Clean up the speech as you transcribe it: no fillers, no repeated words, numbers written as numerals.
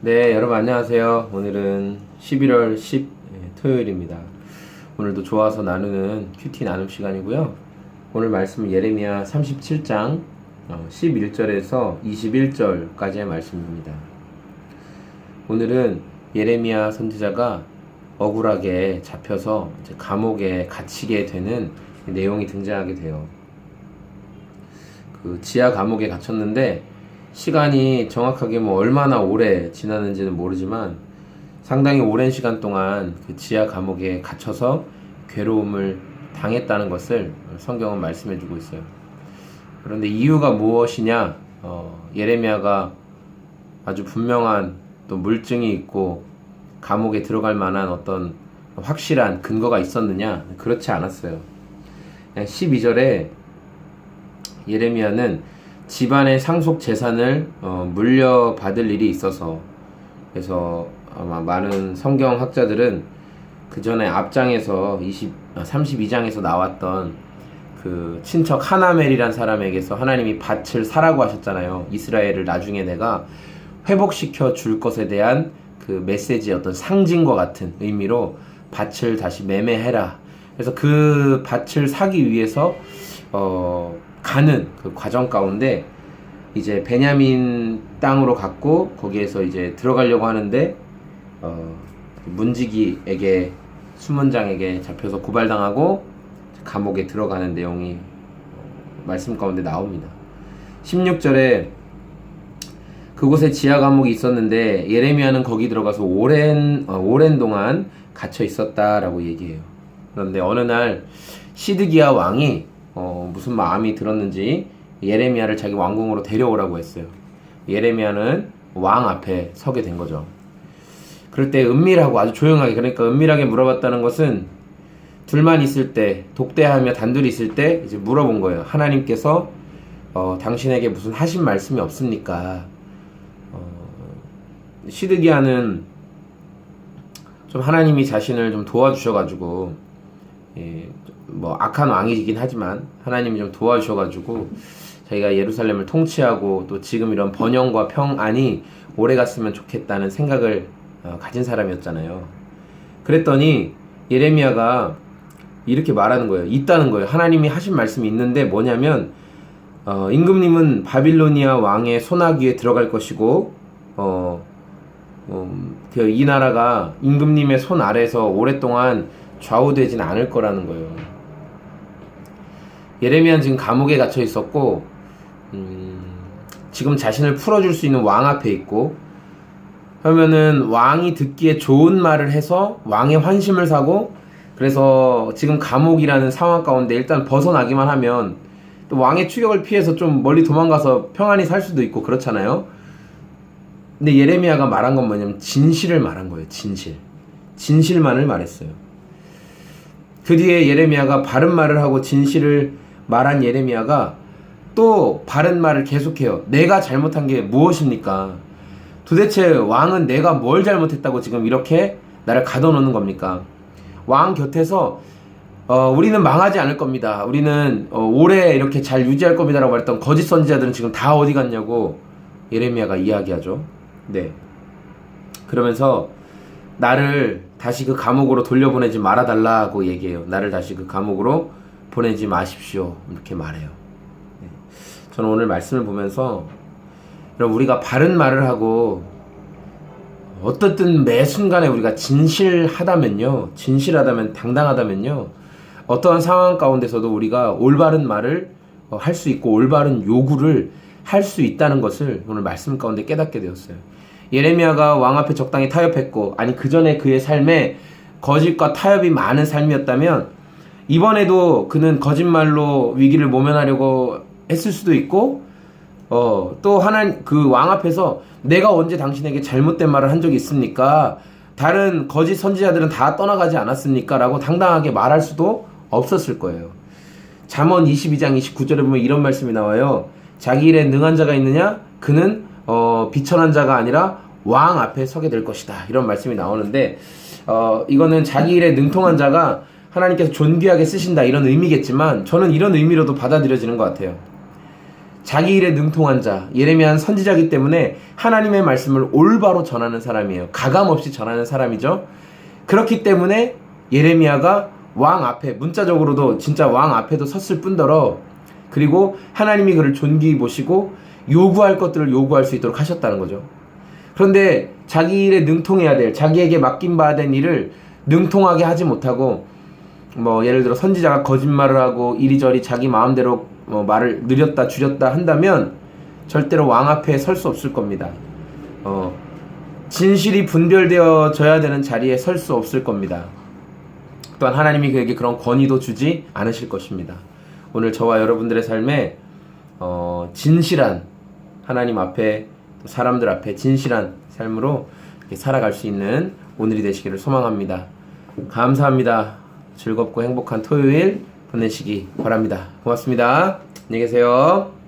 네, 여러분 안녕하세요. 오늘은 11월 10 토요일입니다. 오늘도 좋아서 나누는 큐티 나눔 시간이고요. 오늘 말씀은 예레미야 37장 11절에서 21절까지의 말씀입니다. 오늘은 예레미야 선지자가 억울하게 잡혀서 이제 감옥에 갇히게 되는 내용이 등장하게 돼요. 그 지하 감옥에 갇혔는데 시간이 정확하게 얼마나 오래 지났는지는 모르지만 상당히 오랜 시간 동안 그 지하 감옥에 갇혀서 괴로움을 당했다는 것을 성경은 말씀해 주고 있어요. 그런데 이유가 무엇이냐? 예레미야가 아주 분명한 또 물증이 있고 감옥에 들어갈 만한 어떤 확실한 근거가 있었느냐? 그렇지 않았어요. 12절에 예레미야는 집안의 상속 재산을 물려받을 일이 있어서, 그래서 아마 많은 성경 학자들은 그 전에 앞장에서 32장에서 나왔던 그 친척 하나멜이란 사람에게서 하나님이 밭을 사라고 하셨잖아요. 이스라엘을 나중에 내가 회복시켜 줄 것에 대한 그 메시지의 어떤 상징과 같은 의미로 밭을 다시 매매해라. 그래서 그 밭을 사기 위해서 가는 그 과정 가운데 이제 베냐민 땅으로 갔고 거기에서 이제 들어가려고 하는데 문지기에게 수문장에게 잡혀서 고발당하고 감옥에 들어가는 내용이 말씀 가운데 나옵니다. 16절에 그곳에 지하 감옥이 있었는데 예레미야는 거기 들어가서 오랜 동안 갇혀 있었다라고 얘기해요. 그런데 어느 날 시드기야 왕이 무슨 마음이 들었는지 예레미야를 자기 왕궁으로 데려오라고 했어요. 예레미야는 왕 앞에 서게 된 거죠. 그럴 때 은밀하고 아주 조용하게, 그러니까 은밀하게 물어봤다는 것은 둘만 있을 때, 독대하며 단둘이 있을 때 이제 물어본 거예요. 하나님께서 당신에게 무슨 하신 말씀이 없습니까? 시드기야는 좀 하나님이 자신을 좀 도와주셔가지고, 악한 왕이긴 하지만 하나님이 좀 도와주셔가지고 자기가 예루살렘을 통치하고 또 지금 이런 번영과 평안이 오래 갔으면 좋겠다는 생각을 가진 사람이었잖아요. 그랬더니 예레미야가 이렇게 말하는 거예요. 있다는 거예요. 하나님이 하신 말씀이 있는데 뭐냐면 임금님은 바빌로니아 왕의 손아귀에 들어갈 것이고 이 나라가 임금님의 손 아래서 오랫동안 좌우되진 않을 거라는 거예요. 예레미야는 지금 감옥에 갇혀 있었고 지금 자신을 풀어줄 수 있는 왕 앞에 있고, 그러면은 왕이 듣기에 좋은 말을 해서 왕의 환심을 사고, 그래서 지금 감옥이라는 상황 가운데 일단 벗어나기만 하면 또 왕의 추격을 피해서 좀 멀리 도망가서 평안히 살 수도 있고 그렇잖아요. 근데 예레미야가 말한 건 뭐냐면 진실을 말한 거예요. 진실만을 말했어요. 그 뒤에 예레미야가 바른 말을 하고 진실을 말한 예레미야가 또 바른 말을 계속해요. 내가 잘못한 게 무엇입니까? 도대체 왕은 내가 뭘 잘못했다고 지금 이렇게 나를 가둬놓는 겁니까? 왕 곁에서 우리는 망하지 않을 겁니다. 우리는 오래 이렇게 잘 유지할 겁니다 라고 말했던 거짓 선지자들은 지금 다 어디 갔냐고 예레미야가 이야기하죠. 네. 그러면서 나를 다시 그 감옥으로 돌려보내지 말아달라고 얘기해요. 나를 다시 그 감옥으로 보내지 마십시오. 이렇게 말해요. 네. 저는 오늘 말씀을 보면서 여러분, 우리가 바른 말을 하고 어떻든 매 순간에 우리가 진실하다면, 당당하다면요, 어떠한 상황 가운데서도 우리가 올바른 말을 할 수 있고 올바른 요구를 할 수 있다는 것을 오늘 말씀 가운데 깨닫게 되었어요. 예레미야가 왕 앞에 적당히 타협했고, 아니 그 전에 그의 삶에 거짓과 타협이 많은 삶이었다면 이번에도 그는 거짓말로 위기를 모면하려고 했을 수도 있고, 또 하나님 그 왕 앞에서 내가 언제 당신에게 잘못된 말을 한 적이 있습니까? 다른 거짓 선지자들은 다 떠나가지 않았습니까? 라고 당당하게 말할 수도 없었을 거예요. 잠언 22장 29절에 보면 이런 말씀이 나와요. 자기 일에 능한 자가 있느냐? 그는 비천한 자가 아니라 왕 앞에 서게 될 것이다. 이런 말씀이 나오는데 이거는 자기 일에 능통한 자가 하나님께서 존귀하게 쓰신다 이런 의미겠지만 저는 이런 의미로도 받아들여지는 것 같아요. 자기 일에 능통한 자, 예레미야는 선지자이기 때문에 하나님의 말씀을 올바로 전하는 사람이에요. 가감없이 전하는 사람이죠. 그렇기 때문에 예레미야가 왕 앞에, 문자적으로도 진짜 왕 앞에도 섰을 뿐더러, 그리고 하나님이 그를 존귀히 보시고 요구할 것들을 요구할 수 있도록 하셨다는 거죠. 그런데 자기 일에 능통해야 될, 자기에게 맡김받아야 될 일을 능통하게 하지 못하고, 뭐 예를 들어 선지자가 거짓말을 하고 이리저리 자기 마음대로 말을 느렸다 줄였다 한다면 절대로 왕 앞에 설 수 없을 겁니다. 진실이 분별되어져야 되는 자리에 설 수 없을 겁니다. 또한 하나님이 그에게 그런 권위도 주지 않으실 것입니다. 오늘 저와 여러분들의 삶에 진실한, 하나님 앞에, 사람들 앞에 진실한 삶으로 살아갈 수 있는 오늘이 되시기를 소망합니다. 감사합니다. 즐겁고 행복한 토요일 보내시기 바랍니다. 고맙습니다. 안녕히 계세요.